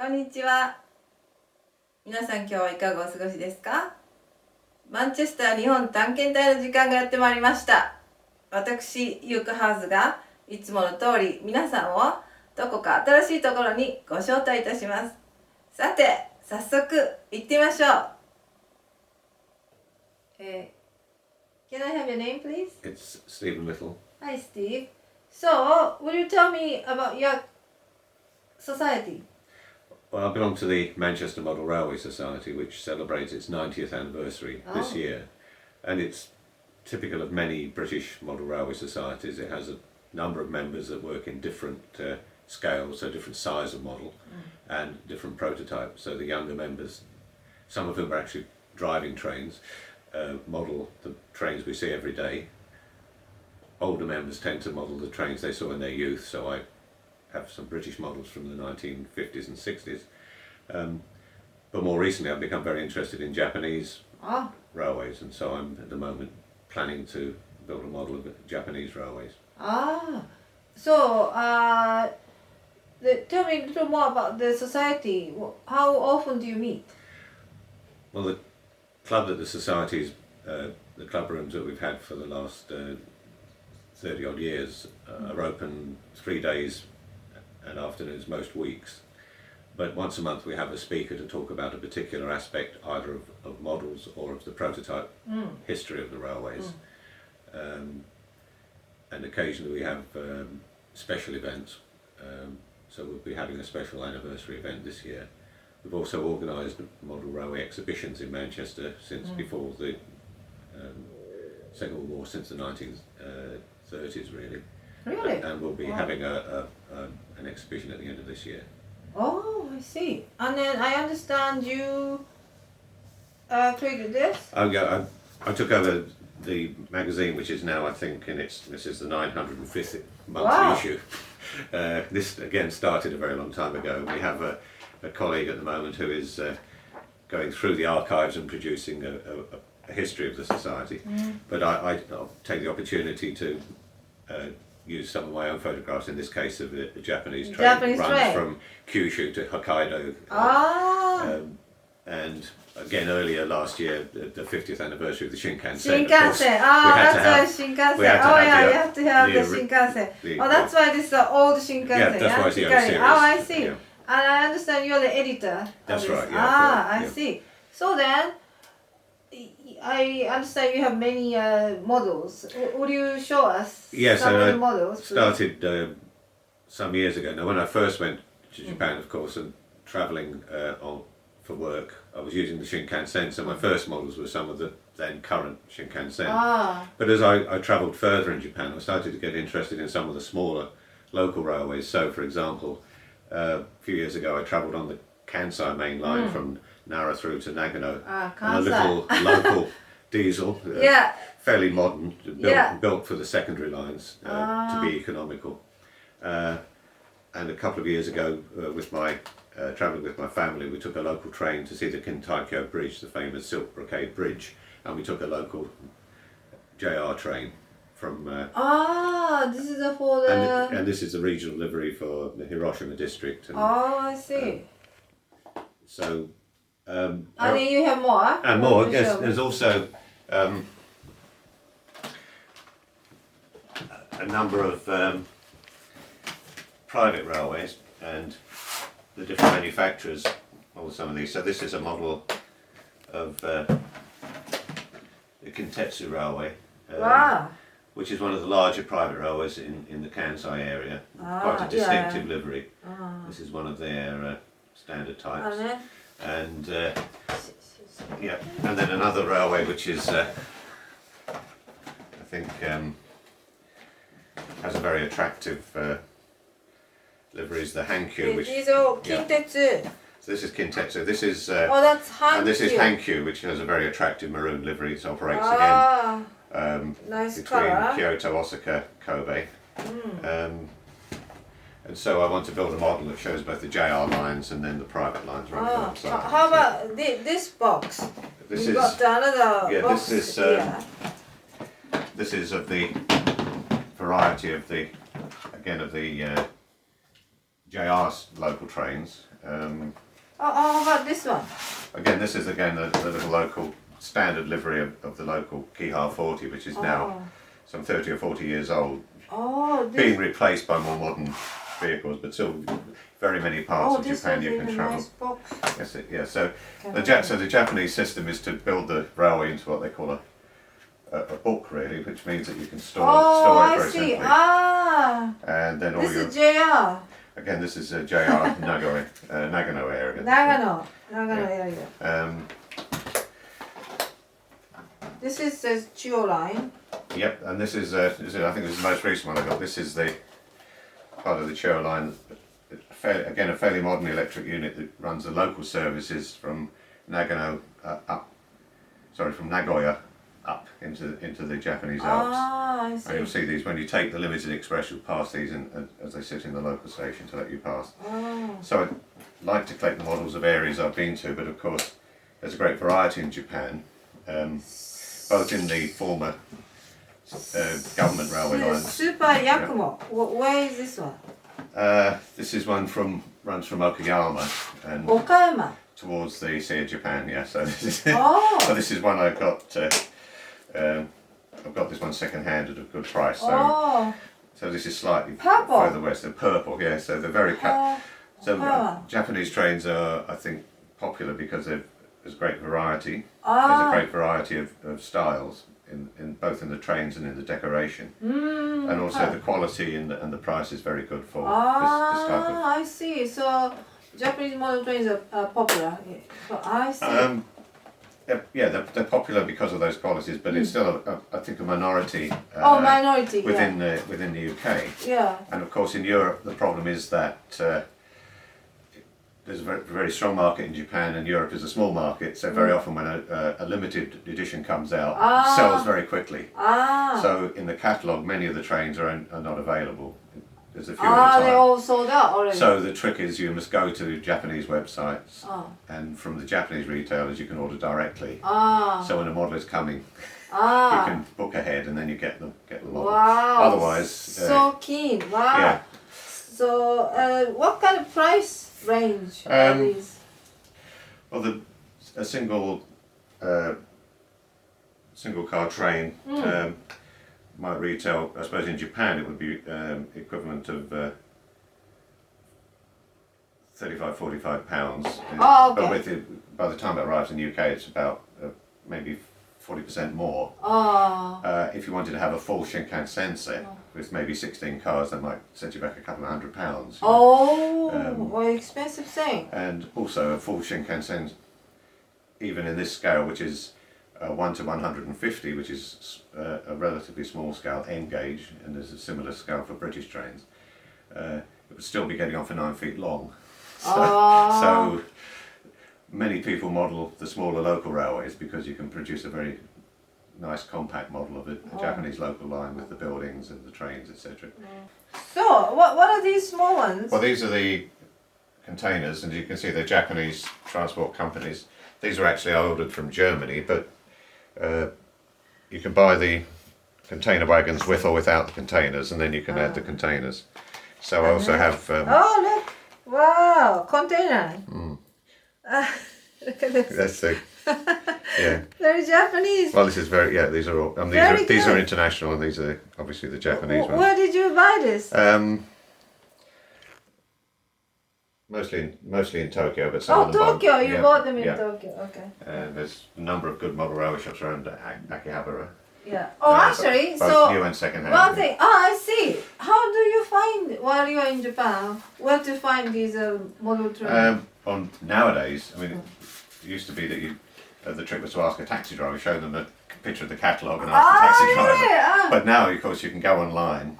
こんにちは。皆さん今日はいかがお過ごしですか？マンチェスター日本探検隊の時間がやってまいりました。私、ユークハウズがいつもの通り皆さんをどこか新しいところにご招待いたします。さて、早速行ってみましょう。Can I have your name, please? It's Stephen Little. Hi, Steve. So, will you tell me about your society? Well, I belong to the Manchester Model Railway Society, which celebrates its 90th anniversary this year. And it's typical of many British model railway societies. It has a number of members that work in different scales, so different size of model, and different prototypes. So the younger members, some of whom are actually driving trains, model the trains we see every day. Older members tend to model the trains they saw in their youth, so I have some British models from the 1950s and 60s. But more recently I've become very interested in Japanese railways, and so I'm at the moment planning to build a model of Japanese railways. So tell me a little more about the society. How often do you meet? Well, the club that the society's, the club rooms that we've had for the last 30 odd years are open 3 days and afternoons most weeks. But once a month we have a speaker to talk about a particular aspect either of models or of the prototype history of the railways. And occasionally we have special events. So we'll be having a special anniversary event this year. We've also organised model railway exhibitions in Manchester since before the Second World War, since the 1930s really. Really? And we'll be having an exhibition at the end of this year. Oh, I see. And then I understand you created this? I took over the magazine, which is now, I think, this is the 905th monthly issue. This again started a very long time ago. We have a colleague at the moment who is going through the archives and producing a history of the society. But I'll take the opportunity to use some of my own photographs, in this case of a Japanese train that runs from Kyushu to Hokkaido. And again, earlier last year, the 50th anniversary of the Shinkansen. That's why Shinkansen. You have to have the Shinkansen. That's why this is the old Shinkansen. Yeah, that's why it's the old series. I see. Yeah. And I understand you're the editor. That's right. Yeah. I see. So then, I understand you have many models. Would you show us some of the models? Started some years ago. Now, when I first went to Japan, of course, and travelling for work, I was using the Shinkansen, so my first models were some of the then current Shinkansen. But as I travelled further in Japan, I started to get interested in some of the smaller local railways. So, for example, a few years ago I travelled on the Kansai main line from Nara through to Nagano, and a little local diesel, fairly modern, built for the secondary lines to be economical. And a couple of years ago, travelling with my family, we took a local train to see the Kintaikyo Bridge, the famous Silk Brocade Bridge, and we took a local JR train from. This is for the. And this is the regional livery for the Hiroshima district. And, I see. So. And then you have more? And more, yes. There's also a number of private railways and the different manufacturers of some of these. So this is a model of the Kintetsu Railway, which is one of the larger private railways in the Kansai area. Quite a distinctive livery. This is one of their standard types. And and then another railway which is I think has a very attractive livery, is the Hankyu, which these are Kintetsu. So this is Kintetsu. This is that's Hankyu. And this is Hankyu, which has a very attractive maroon livery. It operates again nice between colour. Kyoto, Osaka, Kobe. And so I want to build a model that shows both the JR lines and then the private lines running alongside. How about this box? This We've got another box. This is of the variety of the JR local trains. How about this one? Again, this is again the little local standard livery of the local Kihar 40, which is now some 30 or 40 years old, being replaced by more modern vehicles, but still very many parts of Japan you can travel. Nice box. Yes, yeah. So the Japanese system is to build the railway into what they call a book, really, which means that you can store it very simply. And then all This your is JR. again, this is JR Nagano area. Nagano area. This is the Chio line. Yep, and this is I think this is the most recent one I got. This is the part of the Chio line. Again, a fairly modern electric unit that runs the local services from Nagano from Nagoya up into the Japanese Alps. I see. And you'll see these when you take the limited express. You'll pass these as they sit in the local station to let you pass. So I'd like to collect the models of areas I've been to, but of course there's a great variety in Japan, both in the former government railway lines. Super Yakumo. Where is this one? This is one runs from Okayama and Okayama. towards the Sea of Japan. Yeah, so this is Oh. this is one I got. I've got this one second hand at a good price. So, so this is slightly Purple. further west. They're purple. Yeah, so they're very Japanese trains are, I think, popular because there's great variety. There's a great variety of styles in both in the trains and in the decoration, and also the quality and the price is very good for this type of. I see. So Japanese model trains are popular. So I see. Yeah, they're popular because of those qualities, but it's still, I think, a minority. Minority within the UK. Yeah. And of course, in Europe, the problem is that there's a very, very strong market in Japan, and Europe is a small market. So very often, when a limited edition comes out, it sells very quickly. So in the catalogue, many of the trains are not available. There's a few at a time. They're all sold out already. So the trick is you must go to Japanese websites, and from the Japanese retailers you can order directly. So when a model is coming, you can book ahead, and then you get the model. Wow. Otherwise, so keen. Wow. Yeah. So what kind of price range are these? Well, a single car train. Might retail, I suppose in Japan it would be equivalent of £35-45. But by the time it arrives in the UK it's about maybe 40% more. If you wanted to have a full Shinkansen set with maybe 16 cars, that might set you back a couple of £100. Well, expensive thing. And also a full Shinkansen, even in this scale, which is 1 to 150, which is a relatively small scale, N gauge, and there's a similar scale for British trains, it would still be getting on for 9 feet long. So many people model the smaller local railways because you can produce a very nice compact model of a Japanese local line with the buildings and the trains, etc. So what are these small ones? Well, these are the containers, and you can see they're Japanese transport companies. These are actually ordered from Germany, but you can buy the container wagons with or without the containers, and then you can add the containers. So I also have. Look! Wow, container. Look at this. That's the. Yeah. Very Japanese. Well, this is very. Yeah, these are all. These are international, and these are obviously the Japanese ones. Where did you buy this? Mostly in Tokyo, but some of them Tokyo! You bought them in Tokyo. Okay. There's a number of good model railway shops around Akihabara. Yeah. Actually, both so new and second hand. one thing. I see. How do you find while you are in Japan where to find these model trains? Nowadays, I mean, it used to be that the trick was to ask a taxi driver, show them a picture of the catalogue, and ask the taxi driver. But now, of course, you can go online.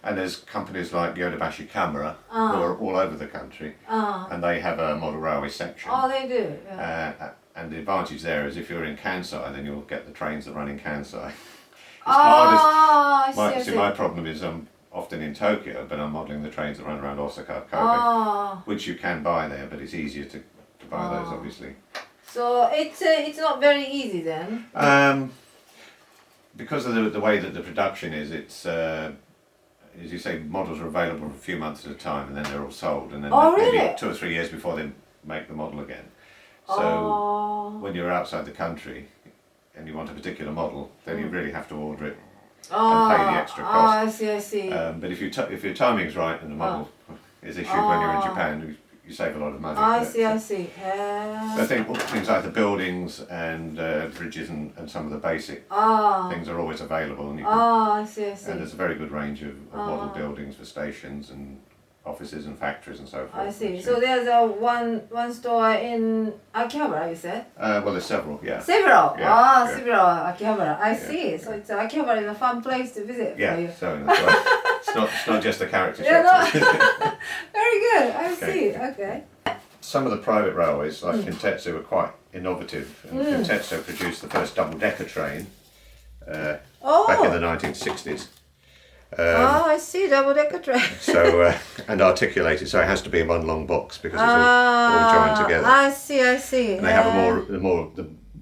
And there's companies like Yodobashi Camera who are all over the country, and they have a model railway section. They do. Yeah. And the advantage there is if you're in Kansai, then you'll get the trains that run in Kansai. It's hardest. My problem is I'm often in Tokyo, but I'm modelling the trains that run around Osaka, Kobe, which you can buy there, but it's easier to buy those, obviously. So it's not very easy then. Because of the way that the production is, it's as you say, models are available for a few months at a time, and then they're all sold, and then Oh, maybe really? 2 or 3 years before they make the model again. So Oh. when you're outside the country and you want a particular model, then you really have to order it Oh, and pay the extra cost. I see, I see. But if your timing's right and the model is issued when you're in Japan, you save a lot of money. I But, see, I uh, see. I think things like the buildings and bridges and some of the basic things are always available, and you can, I see, I see. and there's a very good range of model buildings for stations and offices and factories and so forth. I see. which, So there's a one store in Akihabara, you said? well, there's several, yeah. Several. Yeah, yeah. Several Akihabara. I see. So it's Akihabara is a fun place to visit for Yeah, you. so that's right. it's not just the character Yeah, shops. Very good. I Okay. see. Okay. Some of the private railways, like Kintetsu, were quite innovative. And Kintetsu produced the first double-decker train back in the 1960s. I see. Double-decker train. So and articulated, so it has to be in one long box because it's all joined together. I see. I see. And they have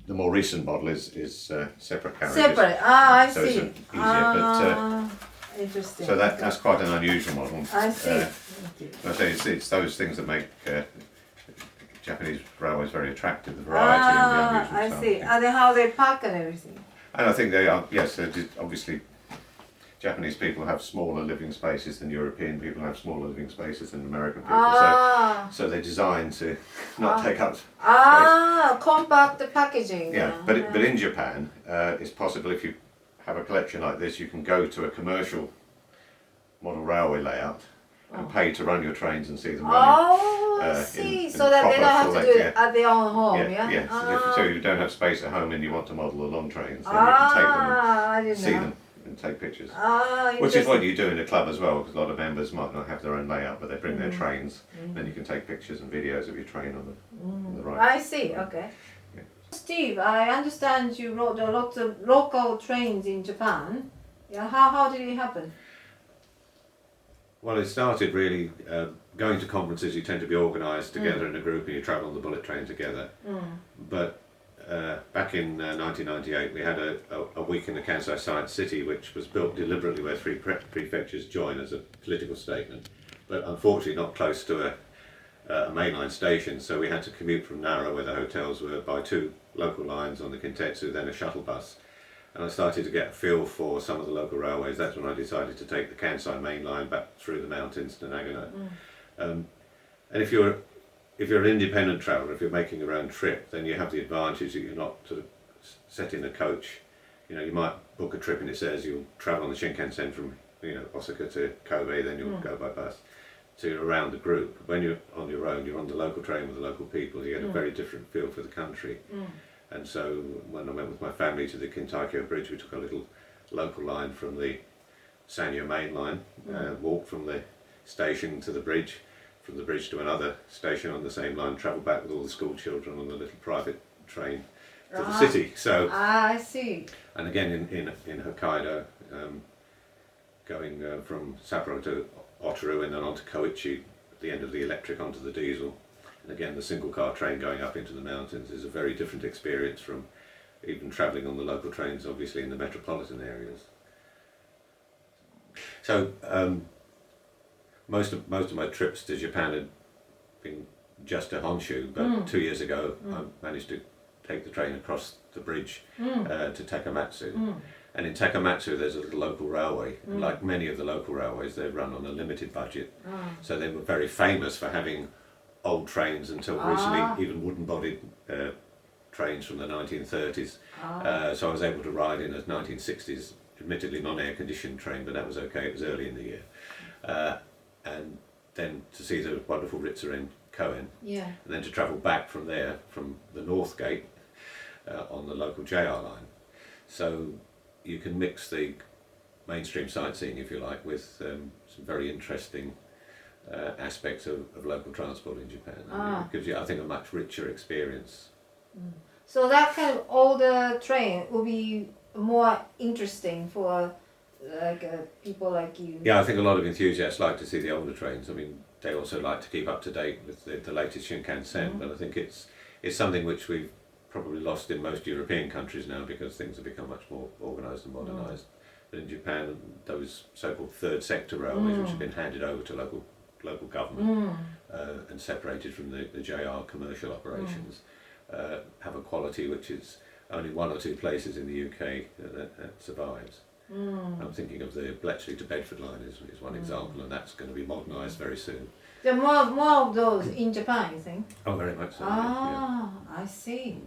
the more recent model is separate carriages. Separate. I So it's see. easier, Interesting. so that's quite an unusual model. I see. I say it's those things that make Japanese railways very attractive, the variety and the unusual I stuff. see. And then how they park and everything. And I think they are, yes, obviously Japanese people have smaller living spaces than European people have smaller living spaces than American people. So they're designed to not take up space. Compact packaging. Yeah, but in Japan, it's possible if you have a collection like this, you can go to a commercial model railway layout and pay to run your trains and see them running. I see. in So that they proper don't have to do select- it at their own home, yeah? Yes. So you don't have space at home and you want to model the long trains, then you can take them I and didn't see know. them and take pictures. Which is Interesting. what you do in a club as well, because a lot of members might not have their own layout, but they bring their trains. Then you can take pictures and videos of your train on the right. I see, okay. Yeah. Steve, I understand you wrote a lot of local trains in Japan. Yeah, how did it happen? Well, it started really going to conferences. You tend to be organised together in a group, and you travel on the bullet train together. But back in 1998, we had a week in the Kansai Science City, which was built deliberately where three prefectures join as a political statement, but unfortunately not close to a mainline station. So we had to commute from Nara, where the hotels were, by 2 local lines on the Kintetsu, then a shuttle bus. And I started to get a feel for some of the local railways. That's when I decided to take the Kansai main line back through the mountains to Nagano. And if you're an independent traveller, if you're making your own trip, then you have the advantage that you're not sort of set in a coach. You know, you might book a trip and it says you'll travel on the Shinkansen from Osaka to Kobe, then you'll go by bus to around the group. When you're on your own, you're on the local train with the local people. You get a very different feel for the country. And so when I went with my family to the Kintaikyo Bridge, we took a little local line from the Sanyo main line, walked from the station to the bridge, from the bridge to another station on the same line, travelled back with all the school children on a little private train to the city. So I see. and again in Hokkaido, going from Sapporo to Otaru and then on to Koichi, at the end of the electric onto the diesel. And again, the single car train going up into the mountains is a very different experience from even travelling on the local trains, obviously in the metropolitan areas. So most of my trips to Japan had been just to Honshu, but 2 years ago I managed to take the train across the bridge to Takamatsu. And in Takamatsu there's a little local railway. And like many of the local railways, they run on a limited budget. So they were very famous for having old trains until recently, even wooden-bodied trains from the 1930s. So I was able to ride in a 1960s, admittedly non-air-conditioned train, but that was okay, it was early in the year. And then to see the wonderful Ritsuren Koen, and then to travel back from there, from the North Gate, on the local JR line. So you can mix the mainstream sightseeing, if you like, with some very interesting aspects of local transport in Japan. And it gives you, I think, a much richer experience. So that kind of older train will be more interesting for people like you. Yeah, I think a lot of enthusiasts like to see the older trains. I mean, they also like to keep up to date with the latest Shinkansen, but I think it's something which we've probably lost in most European countries now because things have become much more organised and modernised. But in Japan, those so-called third sector railways, which have been handed over to local government and separated from the JR commercial operations, have a quality which is only one or two places in the UK that survives. I'm thinking of the Bletchley to Bedford line is one example, and that's going to be modernised very soon. There are more of those in Japan, you think? Oh, very much so. Ah, I see.